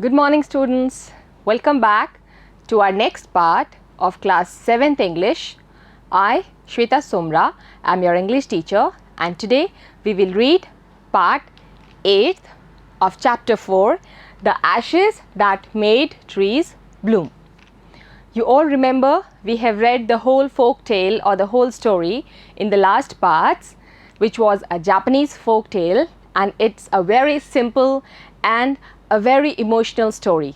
Good morning, students. Welcome back to our next part of class 7th English. I, Shweta Somra, am your English teacher, and today we will read part 8th of chapter 4, The Ashes That Made Trees Bloom. You all remember we have read the whole folk tale or the whole story in the last parts, which was a Japanese folk tale, and it's a very simple and a very emotional story.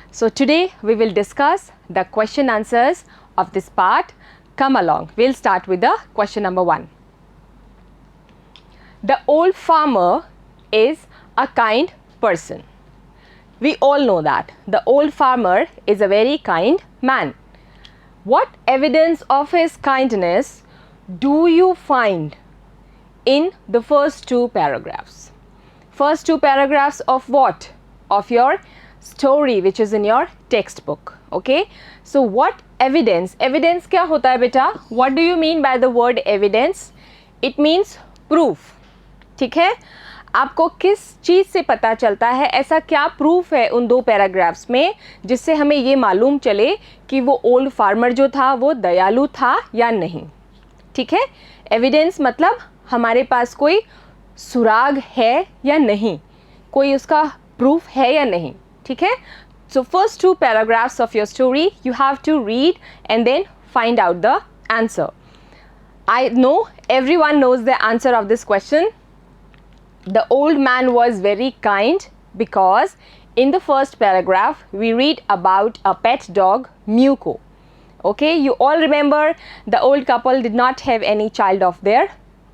So today we will discuss the question answers of this part. Come along, we'll start with the question number 1. The old farmer is a kind person. We all know that the old farmer is a very kind man. What evidence of his kindness do you find in the first two paragraphs? First two paragraphs of what? Of your story which is in your textbook. Okay, so what evidence? Evidence क्या होता है बेटा? What do you mean by the word evidence? It means proof. ठीक है, आपको किस चीज़ से पता चलता है, ऐसा क्या प्रूफ है उन दो पैराग्राफ्स में जिससे हमें ये मालूम चले कि वो ओल्ड फार्मर जो था वो दयालु था या नहीं? ठीक है, एविडेंस मतलब हमारे पास कोई सुराग है या नहीं, कोई उसका प्रूफ है या नहीं. ठीक है, so first two paragraphs of your story you have to read and then find out the answer. I know everyone knows the answer of this question. The old man was very kind because in the first paragraph we read about a pet dog, Muko. Okay, you all remember the old couple did not have any child of their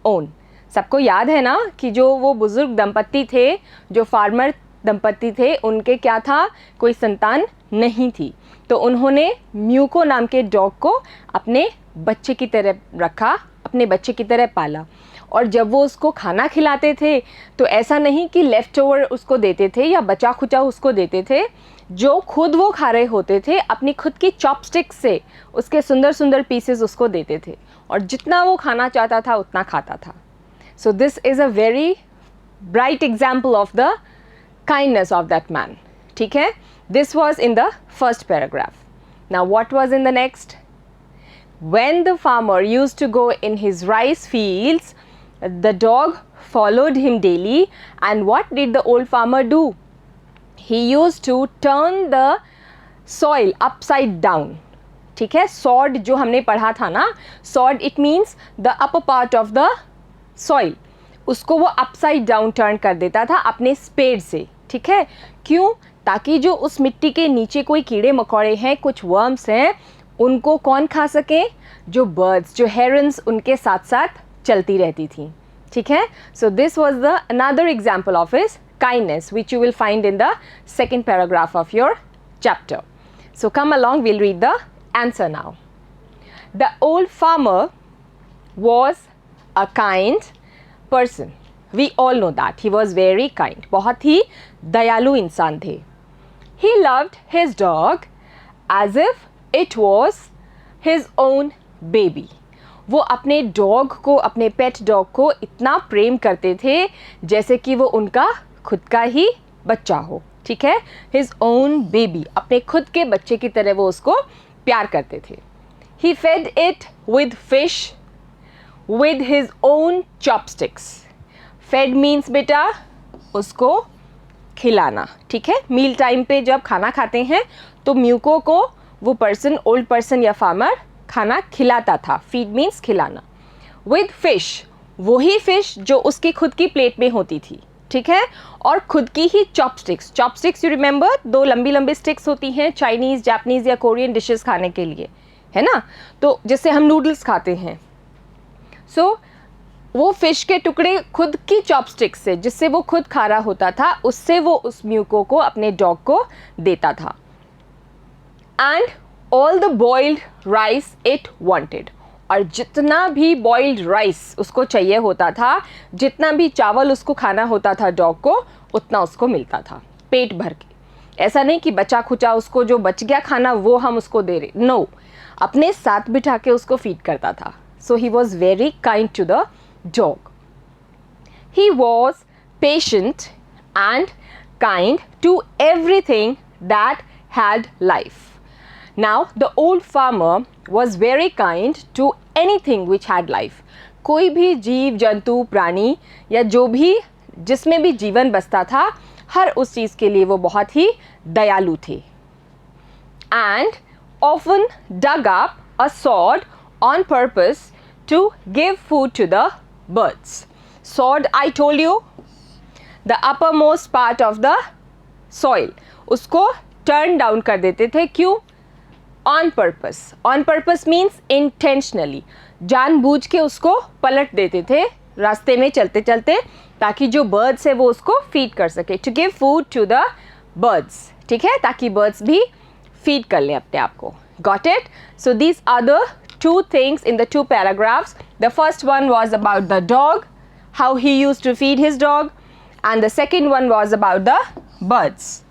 own. सबको याद है ना कि जो वो बुजुर्ग दंपत्ति थे, जो फार्मर दंपत्ति थे, उनके क्या था, कोई संतान नहीं थी. तो उन्होंने म्यूको नाम के डॉग को अपने बच्चे की तरह रखा, अपने बच्चे की तरह पाला. और जब वो उसको खाना खिलाते थे तो ऐसा नहीं कि लेफ़्ट ओवर उसको देते थे या बचा खुचा उसको देते थे. जो खुद वो खा रहे होते थे अपनी खुद की चॉपस्टिक से उसके सुंदर सुंदर पीसेस उसको देते थे और जितना वो खाना चाहता था उतना खाता था. So this is a very bright example of the kindness of that man. ठीक है, this was in the first paragraph. Now what was in the next? When the farmer used to go in his rice fields, the dog followed him daily, and what did the old farmer do? He used to turn the soil upside down. ठीक है, sod जो हमने पढ़ा था ना, sod it means the upper part of the soil. उसको वो upside down turn कर देता था अपने स्पेड से. ठीक है, क्यों? ताकि जो उस मिट्टी के नीचे कोई कीड़े मकोड़े हैं, कुछ वर्म्स हैं, उनको कौन खा सके? जो बर्ड्स, जो हेरन्स उनके साथ साथ चलती रहती थी. ठीक है, so this was the another example of his kindness which you will find in the second paragraph of your chapter. So come along, will read the answer now. The old farmer was a kind person. We all know that he was very kind. बहुत ही दयालु इंसान थे. He loved his dog as if it was his own baby. वो अपने dog को, अपने pet dog को इतना प्रेम करते थे जैसे कि वो उनका खुद का ही बच्चा हो. ठीक है, हिज ओन बेबी, अपने खुद के बच्चे की तरह वो उसको प्यार करते थे. He fed it with fish with his own chopsticks. Fed means बेटा उसको खिलाना. ठीक है, मील टाइम पे जब खाना खाते हैं तो म्यूको को वो पर्सन, ओल्ड पर्सन या फार्मर खाना खिलाता था. फीड मीन्स खिलाना. विद फिश, वही फिश जो उसकी खुद की प्लेट में होती थी. ठीक है, और खुद की ही चॉपस्टिक्स. चॉपस्टिक्स यू रिमेंबर, दो लंबी लंबी स्टिक्स होती हैं चाइनीज़, जापानीज़ या कोरियन डिशेस खाने के लिए, है ना, तो जिससे हम नूडल्स खाते हैं. सो वो फिश के टुकड़े खुद की चॉपस्टिक्स से, जिससे वो खुद खा रहा होता था, उससे वो उस म्यूको को, अपने डॉग को देता था. And all the boiled rice it wanted, और जितना भी बॉइल्ड राइस उसको चाहिए होता था, जितना भी चावल उसको खाना होता था डॉग को, उतना उसको मिलता था पेट भर के. ऐसा नहीं कि बचा खुचा उसको जो बच गया खाना वो हम उसको दे रहे, नो, अपने साथ बिठा के उसको फीड करता था. So he was very kind to the dog. He was patient and kind to everything that had life. Now the old farmer was very kind to anything which had life. कोई भी जीव जंतु प्राणी या जो भी जिसमें भी जीवन बसता था, हर उस चीज़ के लिए वो बहुत ही दयालु थे. And often dug up a sword on purpose to give food to the birds. Sword, I told you, the uppermost part of the soil. उसको turn down कर देते थे. क्यों? On purpose. On purpose means intentionally. जानबूझ के उसको पलट देते थे रास्ते में चलते चलते, ताकि जो birds है वो उसको feed कर सके. To give food to the birds. ठीक है, ताकि birds भी feed कर लें अपने आप को. Got it? So these are the two things in the two paragraphs. The first one was about the dog, how he used to feed his dog, and the second one was about the birds.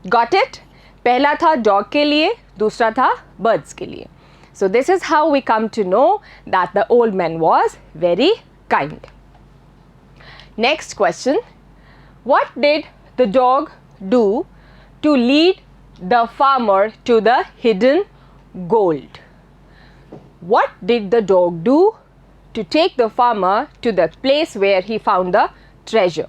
Got it? पहला था dog के लिए, दूसरा था birds के लिए. So this is how we come to know that the old man was very kind. Next question. What did the dog do to lead the farmer to the hidden gold? What did the dog do to take the farmer to the place where he found the treasure?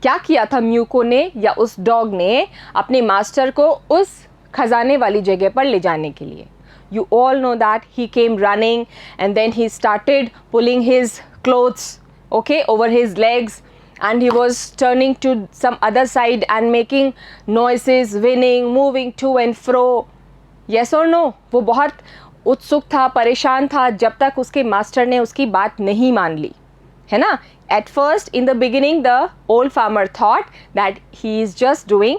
क्या किया था muco ने या उस dog ने अपने master को उस खजाने वाली जगह पर ले जाने के लिए? You all know that he came running and then he started pulling his clothes, okay, over his legs, and he was turning to some other side and making noises, whinnying, moving to and fro. Yes or no? वो बहुत उत्सुक था, परेशान था जब तक उसके master ने उसकी बात नहीं मान ली, है ना? At first, in the beginning, the old farmer thought that he is just doing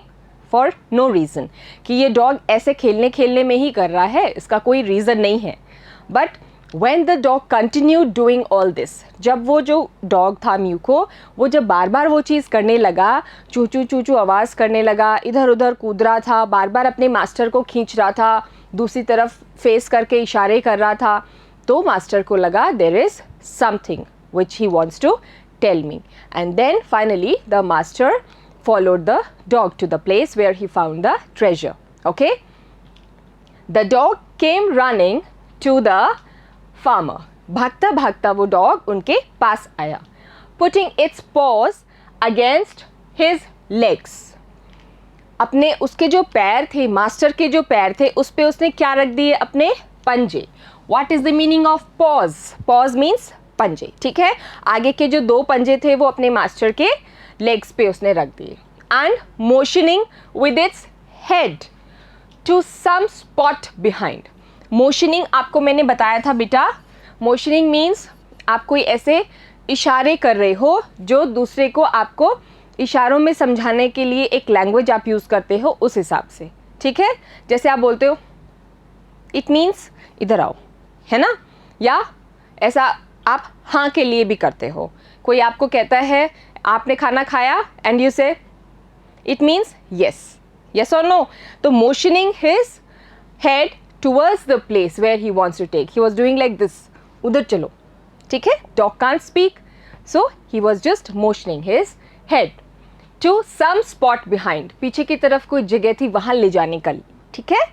for no reason, कि ये डॉग ऐसे खेलने खेलने में ही कर रहा है, इसका कोई रीज़न नहीं है. But when the dog continued doing all this, जब वो जो डॉग था म्यूको, वो जब बार बार वो चीज़ करने लगा, चूचू चूचू आवाज़ करने लगा, इधर उधर कूद रहा था, बार बार अपने मास्टर को खींच रहा था, दूसरी तरफ फेस करके इशारे कर रहा था, तो मास्टर को लगा there is something which he wants to tell me. And then finally the master followed the dog to the place where he found the treasure. Okay? The dog came running to the farmer. भागता भागता वो dog उनके पास आया. Putting its paws against his legs. अपने उसके जो पैर थे, मास्टर के जो पैर थे, उस पे उसने क्या रख दिए? अपने पंजे. What is the meaning of paws? Paws means पंजे. ठीक है, आगे के जो दो पंजे थे वो अपने मास्टर के लेग्स पे उसने रख दिए. And motioning with its head to some spot behind. Motioning आपको मैंने बताया था बेटा. Motioning means आप कोई ऐसे इशारे कर रहे हो जो दूसरे को आपको इशारों में समझाने के लिए एक लैंग्वेज आप यूज़ करते हो उस हिसाब से. ठीक है, जैसे आप बोलते हो इट मीन्स इधर आओ, है ना? या ऐसा आप हाँ के लिए भी करते हो. कोई आपको कहता है आपने खाना खाया and you say it means yes. Yes और नो? तो motioning his head towards the place where he wants to take, he was doing like this, उधर चलो. ठीक है, dog can't speak, so he was just motioning his head to some spot behind. पीछे की तरफ कोई जगह थी, वहाँ ले जाने का. ठीक है.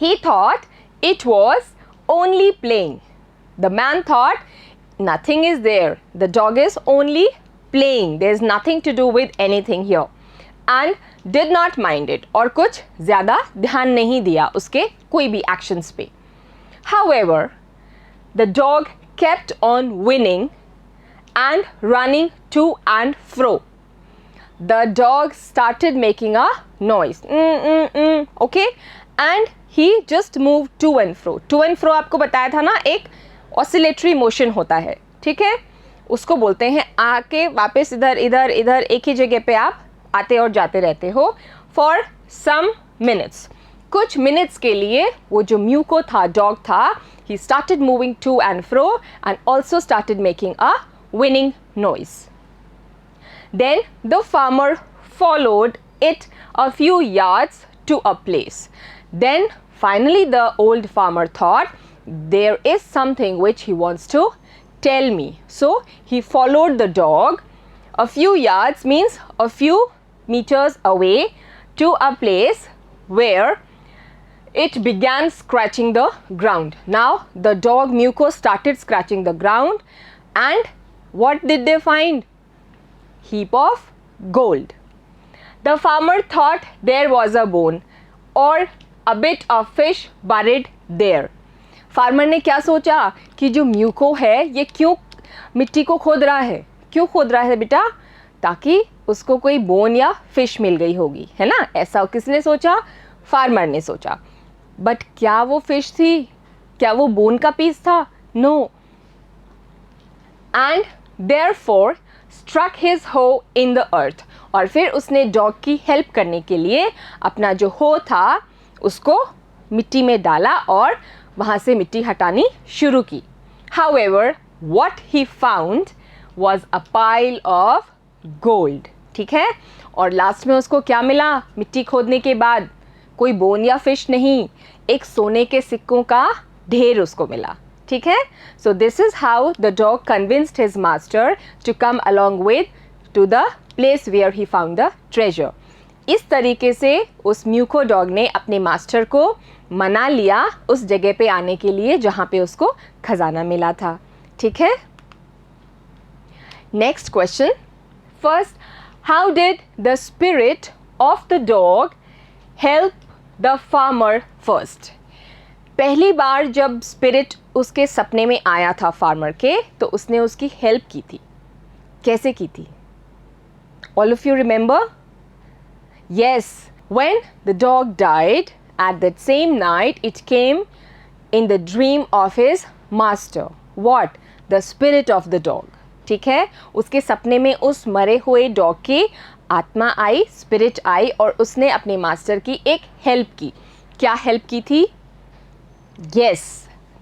He thought it was only playing. The man thought nothing is there. The dog is only playing. There is nothing to do with anything here. And did not mind it. और कुछ ज़्यादा ध्यान नहीं दिया उसके कोई भी actions पे. However, the dog kept on winning and running to and fro. The dog started making a noise. Okay? And he just moved to and fro. To and fro आपको बताया था ना, एक oscillatory motion होता है. ठीक है, उसको बोलते हैं आके वापस इधर इधर इधर एक ही जगह पे आप आते और जाते रहते हो for some minutes. कुछ minutes के लिए वो जो म्यूको था, डॉग था, he started moving to and fro and also started making a winning noise. Then the farmer followed it a few yards to a place. Then finally the old farmer thought there is something which he wants to tell me. So he followed the dog. A few yards means a few meters away to a place where it began scratching the ground. Now the dog Muko started scratching the ground, and what did they find? Heap of gold. The farmer thought there was a bone or a bit of fish buried there. Farmer ने क्या सोचा कि जो muco है ये क्यों मिट्टी को खोद रहा है? क्यों खोद रहा है बेटा? ताकि उसको कोई बोन या फिश मिल गई होगी, है ना? ऐसा किसने सोचा? फार्मर ने सोचा. बट क्या वो फिश थी? क्या वो बोन का पीस था? No. And therefore struck his hoe in the earth. और फिर उसने डॉग की हेल्प करने के लिए अपना जो हो था उसको मिट्टी में डाला और वहाँ से मिट्टी हटानी शुरू की. However, what he found was a pile of gold. ठीक है? और लास्ट में उसको क्या मिला? मिट्टी खोदने के बाद कोई बोन या फिश नहीं, एक सोने के सिक्कों का ढेर उसको मिला. ठीक है? So this is how the dog convinced his master to come along with to the place where he found the treasure. इस तरीके से उस म्यूको डॉग ने अपने मास्टर को मना लिया उस जगह पे आने के लिए जहाँ पे उसको खजाना मिला था. ठीक है? Next question. First, how did the spirit of the dog help the farmer first? पहली बार जब स्पिरिट उसके सपने में आया था फार्मर के, तो उसने उसकी हेल्प की थी. कैसे की थी? All of you remember? Yes, when the dog died, at that same night it came in the dream of his master. What? The spirit of the dog. ठीक है? उसके सपने में उस मरे हुए डॉग की आत्मा आई, स्पिरिट आई और उसने अपने मास्टर की एक हेल्प की. क्या हेल्प की थी? Yes,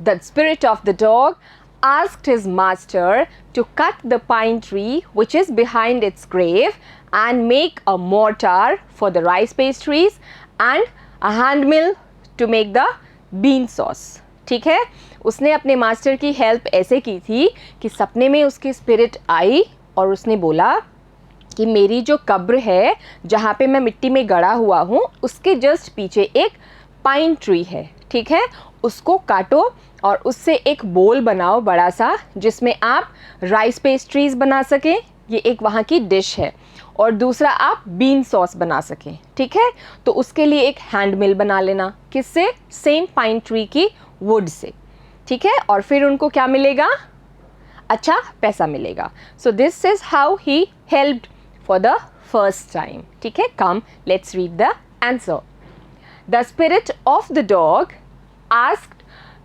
the spirit of the dog asked his master to cut the pine tree which is behind its grave and make a mortar for the rice pastries and a hand mill to make the bean sauce. ठीक है? उसने अपने master की help ऐसे की थी कि सपने में उसकी स्पिरिट आई और उसने बोला कि मेरी जो कब्र है जहाँ पे मैं मिट्टी में गड़ा हुआ हूँ उसके जस्ट पीछे एक पाइन ट्री है. ठीक है? उसको काटो और उससे एक बोल बनाओ बड़ा सा जिसमें आप राइस पेस्ट्रीज बना सकें, ये एक वहाँ की डिश है, और दूसरा आप बीन सॉस बना सकें. ठीक है? तो उसके लिए एक हैंड मिल बना लेना. किससे? सेम पाइन ट्री की वुड से. ठीक है? और फिर उनको क्या मिलेगा? अच्छा पैसा मिलेगा. So this is how he helped for the first time. ठीक है? कम let's read the answer. The spirit of the dog asked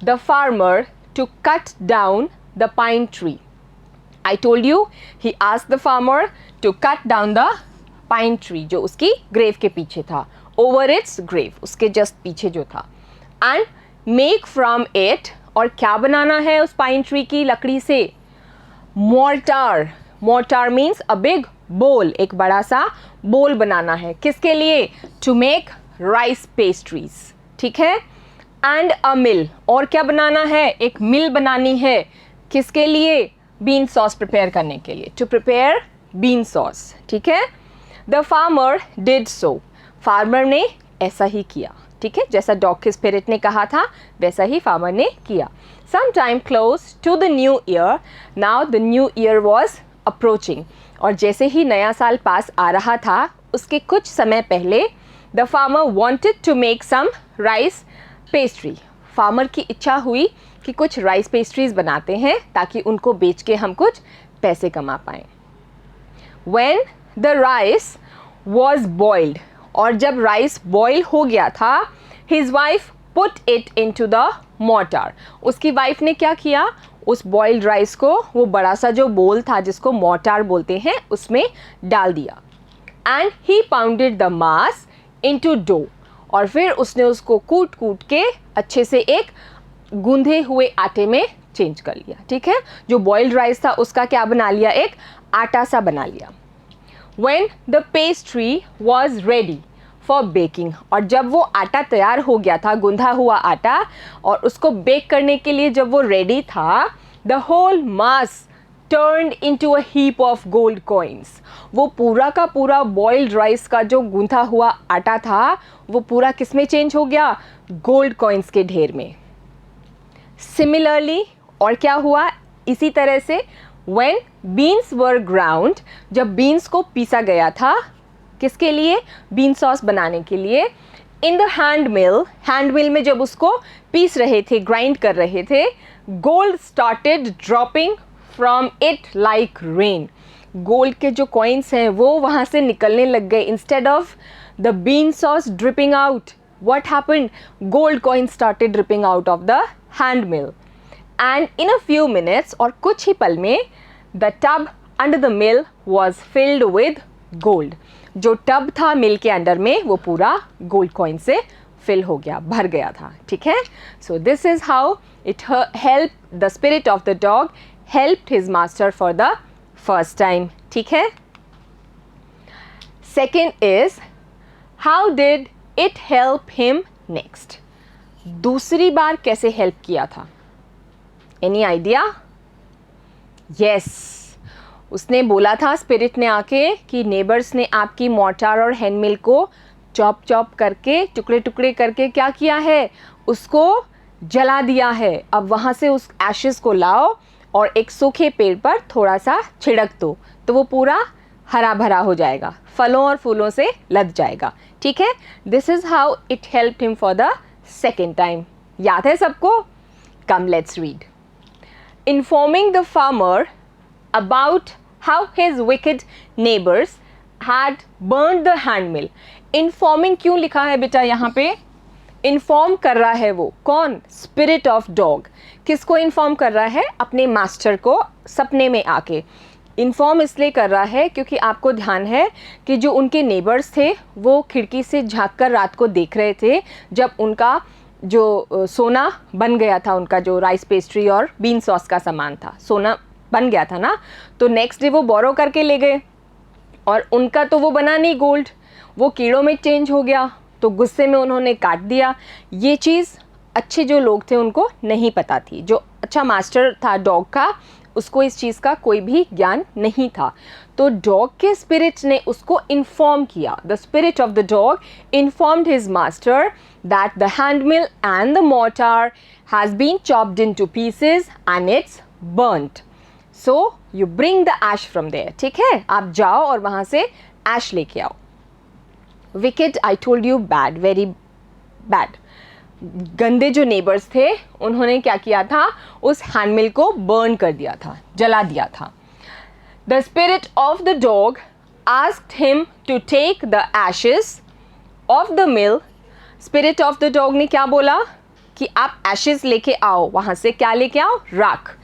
the farmer to cut down the pine tree. I told you he asked the farmer to cut down the pine tree जो उसकी grave के पीछे था, over its grave, उसके just पीछे जो था, and make from it. और क्या बनाना है उस pine tree की लकड़ी से? Mortar. Mortar means a big bowl, एक बड़ा सा bowl बनाना है. किसके लिए? To make rice pastries. ठीक है? एंड अ मिल. और क्या बनाना है? एक मिल बनानी है. किसके लिए? बीन सॉस प्रिपेयर करने के लिए. To prepare bean sauce. ठीक है? The farmer did so. Farmer ने ऐसा ही किया. ठीक है? जैसा डॉग के स्पिरिट ने कहा था वैसा ही फार्मर ने किया. Some time close to the new year. Now the new year was approaching. और जैसे ही नया साल पास आ रहा था उसके कुछ समय पहले the farmer wanted to make some rice pastry. Farmer की इच्छा हुई कि कुछ राइस पेस्ट्रीज बनाते हैं ताकि उनको बेच के हम कुछ पैसे कमा पाएँ. When the rice was boiled, और जब राइस बॉयल हो गया था, his wife put it into the mortar. उसकी वाइफ ने क्या किया? उस बॉइल्ड राइस को वो बड़ा सा जो बोल था जिसको मोर्टार बोलते हैं उसमें डाल दिया. And he pounded the mass into dough. और फिर उसने उसको कूट कूट के अच्छे से एक गूंधे हुए आटे में चेंज कर लिया. ठीक है? जो बॉइल्ड राइस था उसका क्या बना लिया? एक आटा सा बना लिया. When the pastry was ready for baking, और जब वो आटा तैयार हो गया था, गूंधा हुआ आटा, और उसको बेक करने के लिए जब वो रेडी था, the whole mass turned into a heap of gold coins. वो पूरा का पूरा बॉइल्ड राइस का जो गूंथा हुआ आटा था वो पूरा किस में चेंज हो गया? गोल्ड कॉइन्स के ढेर में. सिमिलरली और क्या हुआ इसी तरह से, when beans were ground, जब बीन्स को पीसा गया था किसके लिए? बीन सॉस बनाने के लिए. इन द हैंड मिल में जब उसको पीस रहे थे, ग्राइंड कर रहे थे, gold started dropping from it like rain. Gold के जो कॉइन्स हैं वो वहाँ से निकलने लग गए. Instead of the bean sauce dripping out, what happened? Gold coins started dripping out of the hand mill. And in a few minutes, और कुछ ही पल में, the tub under the mill was filled with gold. जो tub था मिल के under में वो पूरा गोल्ड कॉइन से फिल हो गया, भर गया था. ठीक है. So this is how it help the spirit of the dog helped his master for the first time. ठीक है. Second is how did it help him next. दूसरी बार कैसे हेल्प किया था? Any idea? यस, उसने बोला था स्पिरिट ने आके कि नेबर्स ने आपकी मोर्टार और हैंड मिल को चॉप करके टुकड़े टुकड़े करके क्या किया है? उसको जला दिया है. अब वहाँ से उस एशेस को लाओ और एक सूखे पेड़ पर थोड़ा सा छिड़क दो तो वो पूरा हरा भरा हो जाएगा, फलों और फूलों से लद जाएगा. ठीक है. This is how it helped him for the second time. याद है सबको? कम let's read. Informing the farmer about how his wicked neighbors had burned the hand mill. Informing क्यों लिखा है बेटा यहाँ पे? इन्फॉर्म कर रहा है वो कौन? Spirit of dog. किसको इन्फॉर्म कर रहा है? अपने मास्टर को सपने में आके. इन्फॉर्म इसलिए कर रहा है क्योंकि आपको ध्यान है कि जो उनके नेबर्स थे वो खिड़की से झाँक कर रात को देख रहे थे जब उनका जो सोना बन गया था, उनका जो राइस पेस्ट्री और बीन सॉस का सामान था, सोना बन गया था ना, तो नेक्स्ट डे वो बोरो करके ले गए और उनका तो वो बना नहीं गोल्ड, वो कीड़ों में चेंज हो गया, तो गुस्से में उन्होंने काट दिया. ये चीज़ अच्छे जो लोग थे उनको नहीं पता थी. जो अच्छा मास्टर था डॉग का उसको इस चीज़ का कोई भी ज्ञान नहीं था. तो डॉग के स्पिरिट ने उसको इन्फॉर्म किया. The spirit of the dog informed his master that the hand mill and the mortar has been chopped into pieces and it's burnt. So you bring the ash from there. ठीक है. आप जाओ और वहाँ से ऐश लेके आओ. Wicked, I told you, bad, very bad. गंदे जो नेबर्स थे उन्होंने क्या किया था? उस हैंड मिल को बर्न कर दिया था, जला दिया था. The spirit of the dog asked him to take the ashes of the mill. Spirit of the dog ने क्या बोला? कि आप एशेस लेके आओ. वहाँ से क्या लेके आओ? राख.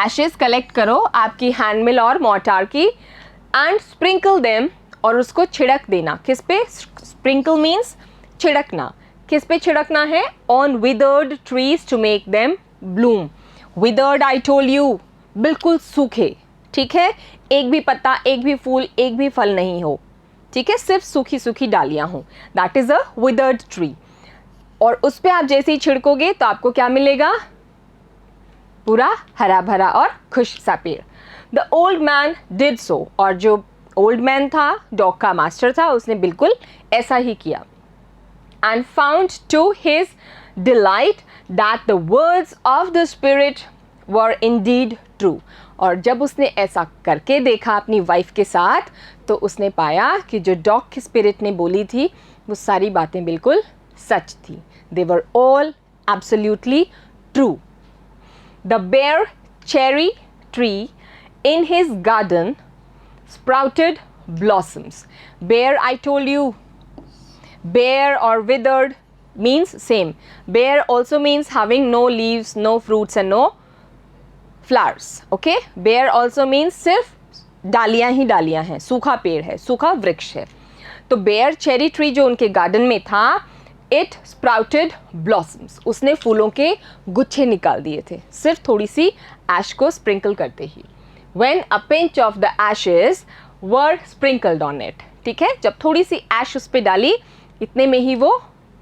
एशेस कलेक्ट करो आपकी हैंड मिल और मोर्टार की एंड स्प्रिंकल देम, और उसको छिड़क देना. किस पे? स्प्रिंकल मीन्स छिड़कना. किस पे छिड़कना है? On withered trees to make them bloom. Withered, I told you, बिल्कुल सूखे. ठीक है. एक भी पत्ता, एक भी फूल, एक भी फल नहीं हो. ठीक है. सिर्फ सूखी सूखी डालियां हो. That is a withered tree. और उस पर आप जैसे ही छिड़कोगे तो आपको क्या मिलेगा? पूरा हरा भरा और खुश सा पेड़. The old man did so. और जो ओल्ड मैन था, डॉग का मास्टर था, उसने बिल्कुल ऐसा ही किया. And found to his delight that the words of the spirit were indeed true. और जब उसने ऐसा करके देखा अपनी वाइफ के साथ तो उसने पाया कि जो डॉग की स्पिरिट ने बोली थी वो सारी बातें बिल्कुल सच थी. They were all absolutely true. The bare cherry tree in his garden sprouted blossoms. Bare, I told you, bare or withered means same. Bare also means having no leaves, no fruits and no flowers. Okay? Bare also means सिर्फ डालियाँ ही डालियाँ हैं, सूखा पेड़ है, सूखा वृक्ष है. तो बेयर चेरी ट्री जो उनके गार्डन में था, इट स्प्राउटेड ब्लॉसम्स. उसने फूलों के गुच्छे निकाल दिए थे सिर्फ थोड़ी सी ऐश को स्प्रिंकल करते ही. When a pinch of the ashes were sprinkled on it. ठीक है. जब थोड़ी सी ऐश उस पर डाली इतने में ही वो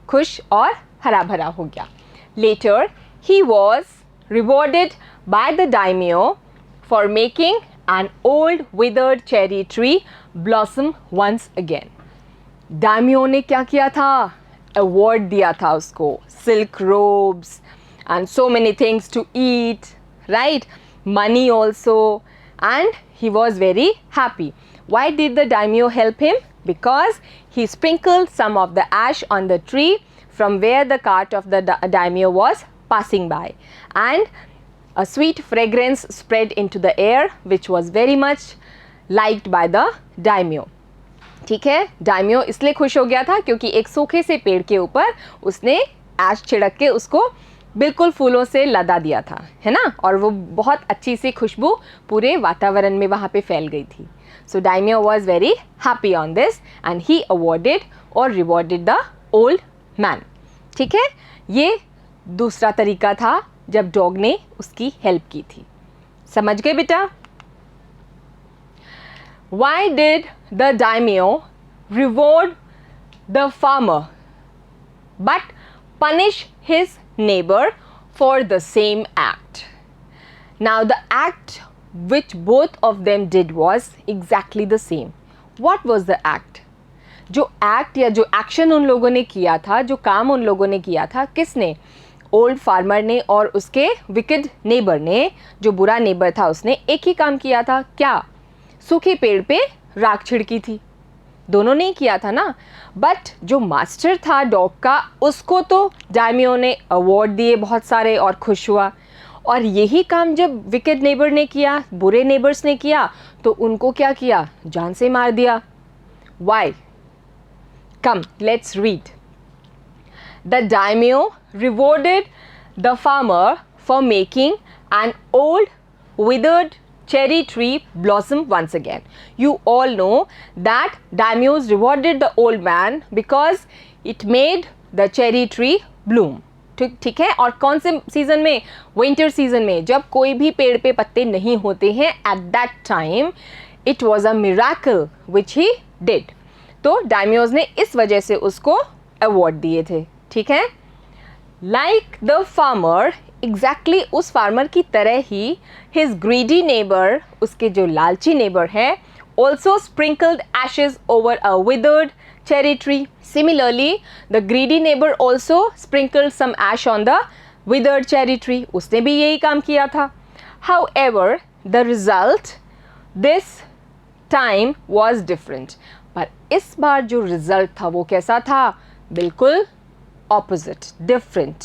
खुश और हरा भरा हो गया. Later he was rewarded by the daimyo for making an old withered cherry tree blossom once again. Daimyo ने क्या किया था? Award दिया था उसको, silk robes and so many things to eat, right? Money also, and he was very happy. Why did the daimyo help him? Because he sprinkled some of the ash on the tree from where the cart of the daimyo was passing by, and a sweet fragrance spread into the air which was very much liked by the daimyo. ठीक है, daimyo इसलिए खुश हो गया था क्योंकि एक सूखे से पेड़ के ऊपर उसने ऐश छिड़क के उसको बिल्कुल फूलों से लदा दिया था, है ना, और वो बहुत अच्छी सी खुशबू पूरे वातावरण में वहाँ पे फैल गई थी. So daimyo was very happy on this and he awarded or rewarded the old man. ठीक है, ये दूसरा तरीका था जब डॉग ने उसकी हेल्प की थी. समझ गए बेटा? Why did the daimyo reward the farmer but punish his neighbor for the same act? Now the act which both of them did was exactly the same. What was the act? जो act या जो action उन लोगों ने किया था, जो काम उन लोगों ने किया था, किसने? ओल्ड फार्मर ने और उसके विकेड नेबर ने, जो बुरा नेबर था उसने एक ही काम किया था. क्या? सूखे पेड़ पे राख छिड़की थी. दोनों ने ही किया था ना. बट जो मास्टर था डॉग का, उसको तो दाइम्यो ने अवार्ड दिए बहुत सारे और खुश हुआ. और यही काम जब विकेड नेबर ने किया, बुरे नेबर्स ने किया, तो उनको क्या किया? जान से मार दिया. Why? Come let's read. The daimyo rewarded the farmer for making an old withered cherry tree blossom once again. You all know that daimyos rewarded the old man because it made the cherry tree bloom. ठीक है. और कौन से season में? Winter season में, जब कोई भी पेड़ पे पत्ते नहीं होते हैं. At that time it was a miracle which he did. तो दाइम्योज ने इस वजह से उसको अवार्ड दिए थे. ठीक है. लाइक द फार्मर, एग्जैक्टली उस फार्मर की तरह ही हिज ग्रीडी नेबर, उसके जो लालची नेबर है, also sprinkled Ashes over a withered cherry tree. Similarly, the greedy neighbor also sprinkled some ash on the withered cherry tree. उसने भी यही काम किया था. However, the result this time was different. पर इस बार जो रिजल्ट था वो कैसा था? बिल्कुल ऑपोजिट, डिफरेंट.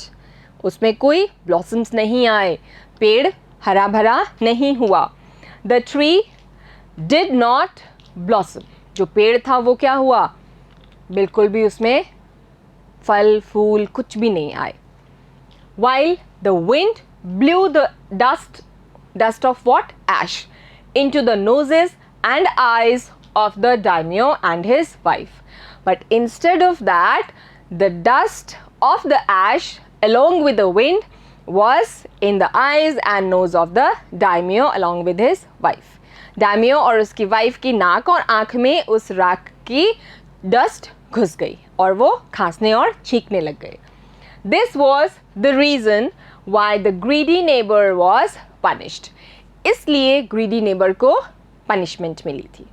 उसमें कोई ब्लॉसम्स नहीं आए, पेड़ हरा भरा नहीं हुआ. The tree did not blossom. जो पेड़ था वो क्या हुआ? बिल्कुल भी उसमें फल फूल कुछ भी नहीं आए. While the wind blew the dust of what? Ash into the noses and eyes of the daimyo and his wife. But instead of that, the dust of the ash along with the wind was in the eyes and nose of the daimyo along with his wife. daimyo और उसकी wife की नाक और आँख में उस राख की डस्ट घुस गई और वो खांसने और छींकने लग गए. This was the reason why the greedy neighbor was punished. इसलिए greedy neighbor को punishment मिली थी.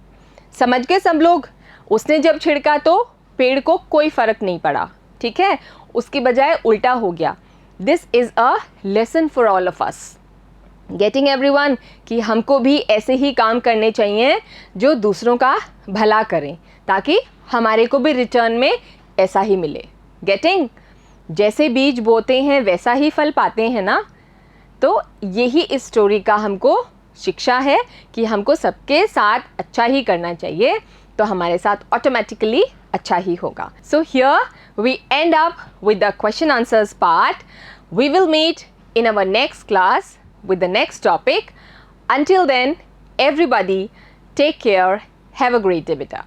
समझ गए सब लोग? उसने जब छिड़का तो पेड़ को कोई फर्क नहीं पड़ा. ठीक है, उसकी बजाय उल्टा हो गया. This is a lesson for all of us. Getting everyone? कि हमको भी ऐसे ही काम करने चाहिए जो दूसरों का भला करें, ताकि हमारे को भी रिटर्न में ऐसा ही मिले. गेटिंग? जैसे बीज बोते हैं वैसा ही फल पाते हैं ना. तो यही इस स्टोरी का हमको शिक्षा है कि हमको सबके साथ अच्छा ही करना चाहिए, तो हमारे साथ ऑटोमेटिकली अच्छा ही होगा. So here we end up with the question answers part. We will meet in our next class with the next topic. Until then, everybody take care. Have a great day, beta.